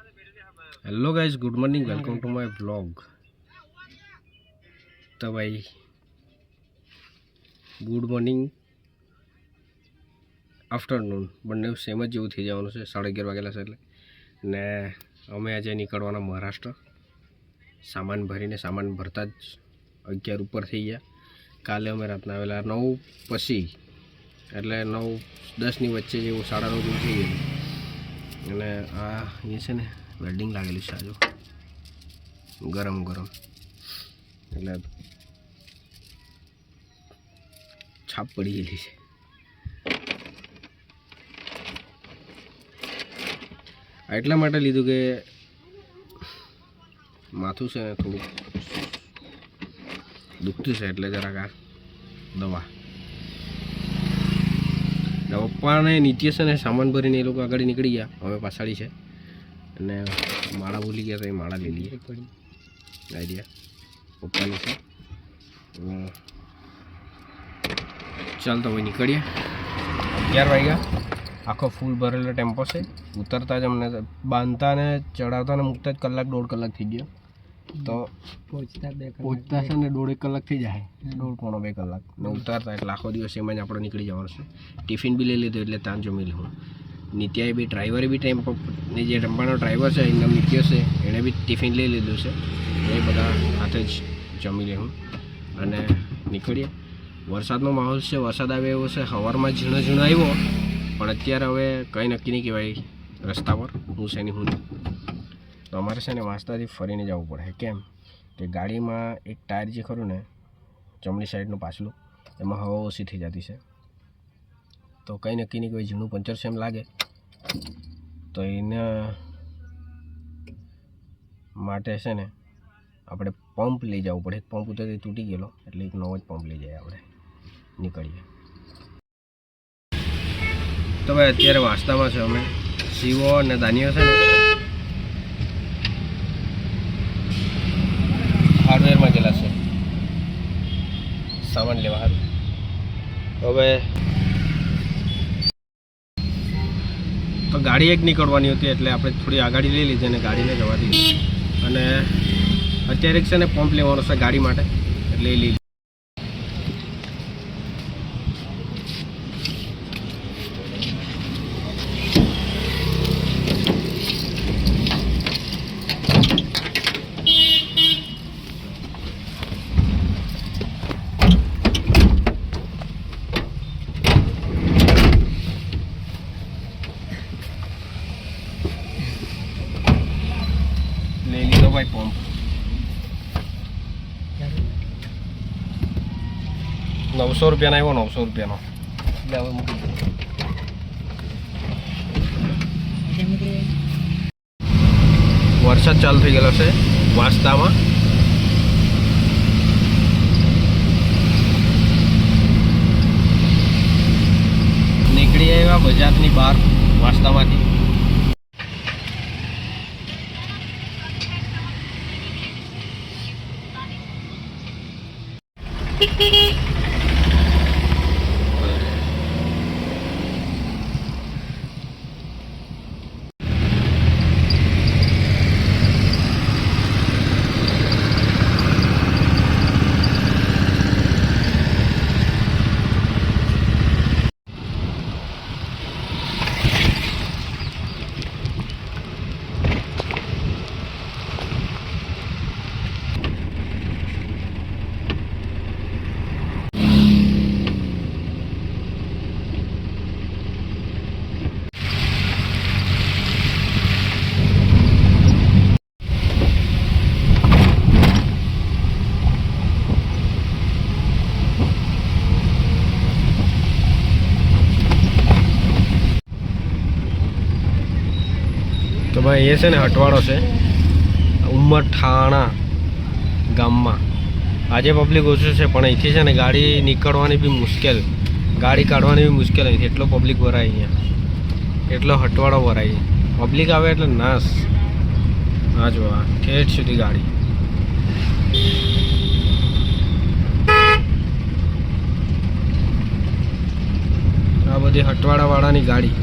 Hello guys, good morning, welcome to my vlog. तो भाई good morning afternoon बने same ज जेवं थी जवानुं छे। 11:30 वागेला छे ने अमे आज निकळवाना महाराष्ट्र। सामान भरीने सामान भरता ज 11 ऊपर थी गया। काले अमे रातना आवेला 9 पछी एटले 9-10 ની વચ્ચે જેવું 9:30 જેવું થઈ ગયું। અને આ એ છે ને વેલ્ડિંગ लागेली છે आजो गरम गरम એટલે છાપ પડી ગયેલી છે। એટલા માટે લીધું કે માથું છે થોડું દુખતું છે એટલે જરાક આ દવા પપ્પાને નીચે છે ને સામાન ભરીને એ લોકો આગળ નીકળી ગયા। હવે પાછાડી છે અને માળા ભૂલી ગયા તો એ માળા લઈ લઈએ। આઈડિયા પપ્પાની છે। ચાલ તો ભાઈ નીકળીએ। 11 વાગ્યા। આખો ફૂલ ભરેલો ટેમ્પો છે। ઉતરતા જ અમને બાંધતા ને ચડાવતા ને મૂકતા જ 1-1.5 કલાક થઈ ગયો। તો પહોંચતા છે ને 1.5 કલાક થઈ જાય, 1.5-2 કલાક ને ઉતારતા એટલે આખો દિવસ એમાં જ આપણે નીકળી જવાનું છે। ટિફિન બી લઈ લીધું એટલે ત્યાં જમી લઉં। નિત્યાએ બી ડ્રાઈવરે બી ટેમ્પોની જે ટેમ્પાનો ડ્રાઈવર છે એનું નામ નિત્ય છે, એણે બી ટિફિન લઈ લીધું છે। એ બધા સાથે જ જમી લેવું અને નીકળીએ। વરસાદનો માહોલ છે, વરસાદ આવે એવો છે। સવારમાં ઝીણો ઝીણો આવ્યો પણ અત્યારે હવે કંઈ નક્કી નહીં કહેવાય રસ્તા પર હું છે નહીં હું નહીં। તો અમારે છે ને વાંસદાથી ફરીને જવું પડે। કેમ કે ગાડીમાં એક ટાયર જે ખરું ને જમણી સાઈડનું પાછલું એમાં હવા ઓછી થઈ જતી છે। તો કંઈ નક્કી નહીં કોઈ ઝીણું પંચર છે એમ લાગે તો એના માટે છે ને આપણે પંપ લઈ જવું પડે। એક પંપ ઉતરથી તૂટી ગયેલો એટલે એક નવો જ પંપ લઈ જાય આપણે નીકળીએ। તો ભાઈ અત્યારે વાંસદામાં છે અમે। શિવો અને દાનિયો છે ને હાર્ડવેરમાં ગયેલા છે સામાન લેવા સારું। હવે તો ગાડી એક નીકળવાની હતી એટલે આપણે થોડી આગાડી લઈ લીધી અને ગાડીને જવા દીધી। અને અત્યારે છે ને પંપ લેવાનો છે ગાડી માટે એટલે એ લઈ ભાઈ પંપ 900 રૂપિયાનો આવ્યો। 900 રૂપિયાનો એટલે હવે મૂકી દઉં। વરસાદ ચાલુ થઈ ગયેલો છે વાંસદામાં। નીકળી આવ્યા બજારની બહાર વાંસદામાંથી। તો ભાઈ એ છે ને હટવાડો છે ઉમરઠાણા ગામમાં। આજે પબ્લિક ઓછું છે પણ અહીંથી છે ને ગાડી નીકળવાની બી મુશ્કેલ, ગાડી કાઢવાની બી મુશ્કેલ। અહીંથી એટલો પબ્લિક ભરાય અહીંયા, એટલો હટવાડો ભરાય। પબ્લિક આવે એટલે નાશ। આ જો આ ઠેઠ સુધી ગાડી। આ બધી હટવાડાવાળાની ગાડી।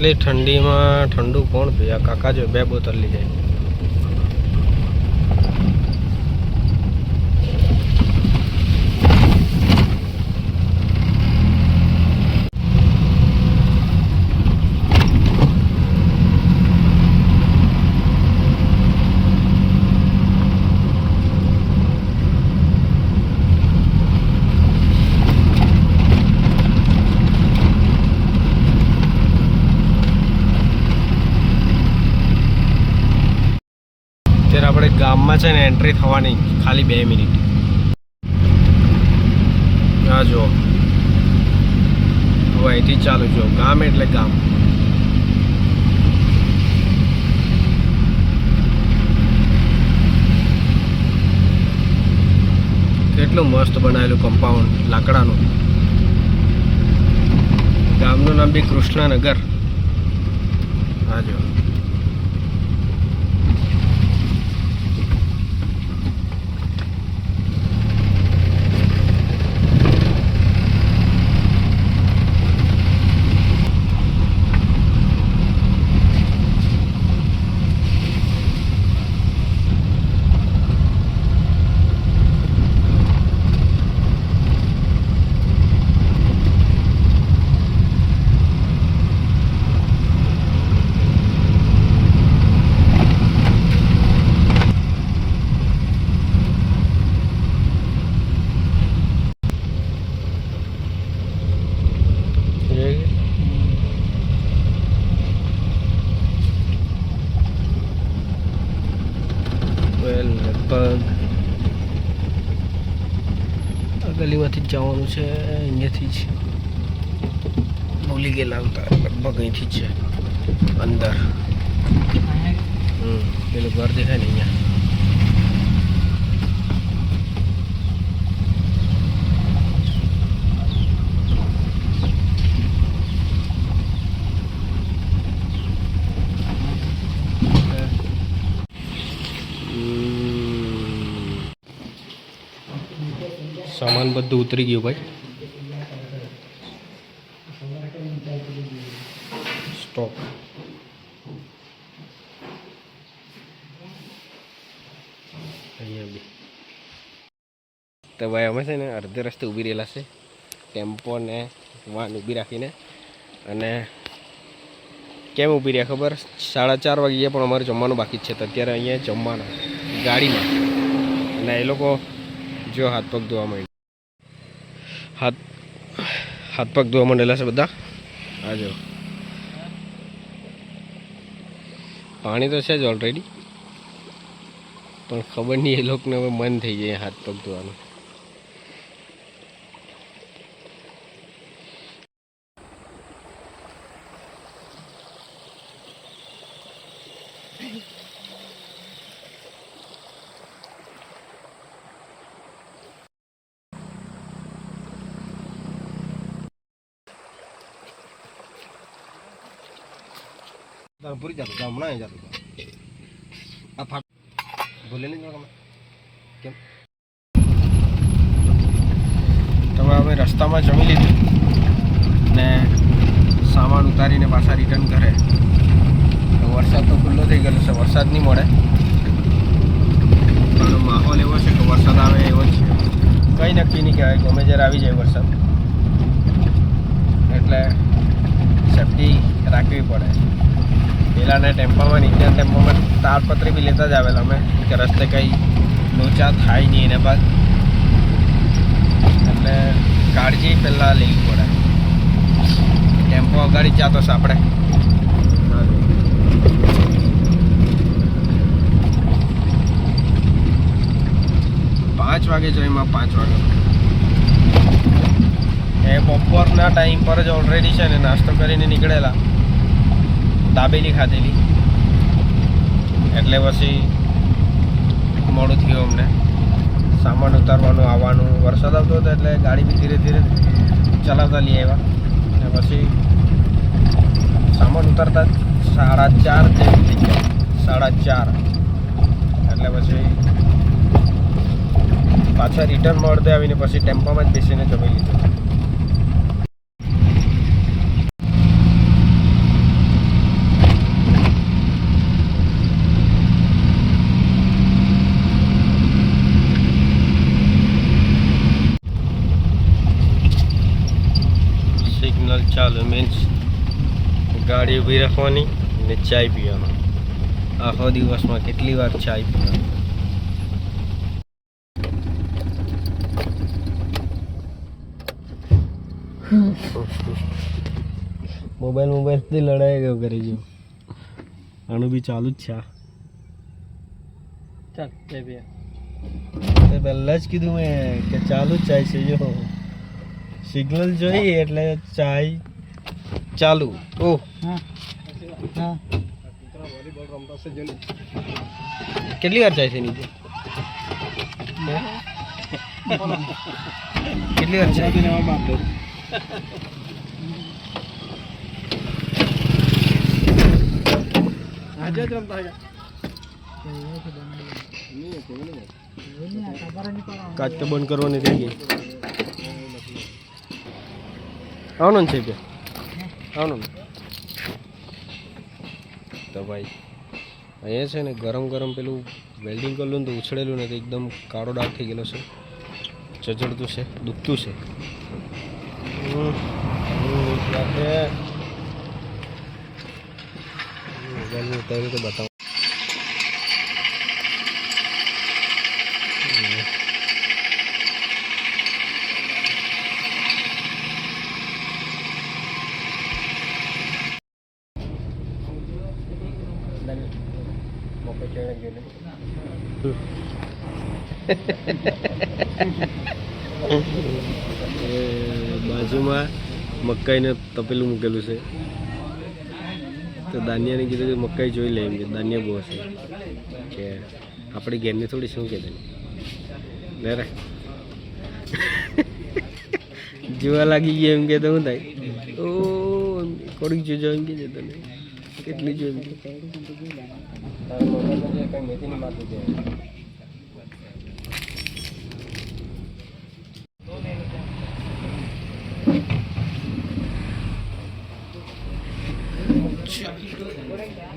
આટલી ઠંડીમાં ઠંડુ કોણ પીએ? આ કાકા જો 2 બોતલ લઈ જાય. આપણે ગામમાં છે ને એન્ટ્રી થવાની ખાલી 2 મિનિટ. આ જો હવે અહીંથી ચાલુ જો ગામ એટલે ગામ. કેટલું મસ્ત બનાવેલું કમ્પાઉન્ડ લાકડાનું. ગામનું નામ બી કૃષ્ણનગર. આ જો લગભગ આ ગલીમાંથી જ જવાનું છે. અહીંયાથી જ ભૂલી ગયેલા આવતા લગભગ અહીંથી જ છે અંદર. પેલું ઘર દેખાય ને અહીંયા. સામાન બધું ઉતરી ગયું ભાઈ. સ્ટોક અહીંયા બી. તો ભાઈ અમે છે ને અડધે રસ્તે ઊભી રહેલા છે ટેમ્પો ને વાન ઊભી રાખીને. અને કેમ ઊભી રહ્યા ખબર? 4:30 વાગી ગયા પણ અમારે જમવાનું બાકી જ છે. તો અત્યારે અહીંયા જમવાના ગાડીમાં. અને એ લોકો જો હાથ પગ ધોવા માંડ્યા. હાથ પગ ધોવા માંડેલા છે બધા. આ જો પાણી તો છે જ ઓલરેડી, પણ ખબર નહીં એ લોકોને હવે મન થઈ જાય હાથ પગ ધોવાનું. પૂરી જતો હમણાં જતો આ ફાટ ભૂલે નહીં તમે કેમ? તમે હવે રસ્તામાં જમી લીધું ને સામાન ઉતારીને પાછા રિટર્ન કરે. તો વરસાદ તો ખુલ્લો થઈ ગયેલો છે. વરસાદ નહીં મળે પણ માહોલ એવો છે કે વરસાદ આવે એવો જ છે. કંઈ નક્કી નહીં કહેવાય, ગમે જ્યારે આવી જાય વરસાદ. એટલે સેફટી રાખવી પડે. પહેલાંના ટેમ્પામાં નીચેના ટેમ્પામાં તાડપત્રી બી લેતા જ આવેલા અમે કે રસ્તે કંઈ લોચા થાય નહીં એને બાદ. એટલે કાળજી પહેલાં લેવી પડે. ટેમ્પો અગાડી જતો છે આપણે. 5 વાગે જઈમાં 5 વાગે એ બપોરના ટાઈમ પર જ ઓલરેડી છે ને નાસ્તો કરીને નીકળેલા. દાબેલી ખાધેલી એટલે પછી મોડું થયું અમને. સામાન ઉતારવાનું આવવાનું. વરસાદ આવતો હતો એટલે ગાડી બી ધીરે ધીરે ચલાવતા લઈ આવ્યા. અને પછી સામાન ઉતારતા 4:30 જેવી થઈ ગયા. 4:30 એટલે પછી પાછા રિટર્નમાં અડધે આવીને પછી ટેમ્પામાં જ બેસીને જમી લીધું. નલ ચાલુ મીન્સ ગાડી ઊભી રાખવાની ને ચાય પીવાનો. આખો દિવસમાં કેટલી વાર ચાય પીવાની? મોબાઈલથી લડાઈ ગયો કરી જો. આનું બી ચાલુ જ છે. ચાલ પહેલાં જ કીધું મેં કે ચાલુ જ ચાય છે. જો સિગ્નલ જોઈએ એટલે ચાય ચાલુ. ઓહ કેટલી વાર ચાય છે નીચે? કેટલી વાર ચાય? કાચ તો બંધ કરવાની થઈ ગઈ. આવવાનું છે કે આવવાનું તો ભાઈ અહીંયા છે ને ગરમ ગરમ પેલું વેલ્ડિંગ કરેલું ને તો ઉછળેલું ને તો એકદમ કાળો ડાઘ થઈ ગયેલો છે. ચચડતું છે, દુખતું છે. મોબાઈલ તો બતાવું. બાજુમાં મકાઈને તપેલું મૂકેલું છે તો દાનિયાને કીધું કે મકાઈ જોઈ લે એમ કે દાનિયા બહુ હશે કે આપણી ઘેરની થોડી શું કે લે રે જોવા લાગી ગઈ એમ કે તો શું થાય? ઓ થોડીક જોજો એમ કે તને કેટલી જોઈ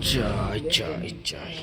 ચાય ચાય ચાય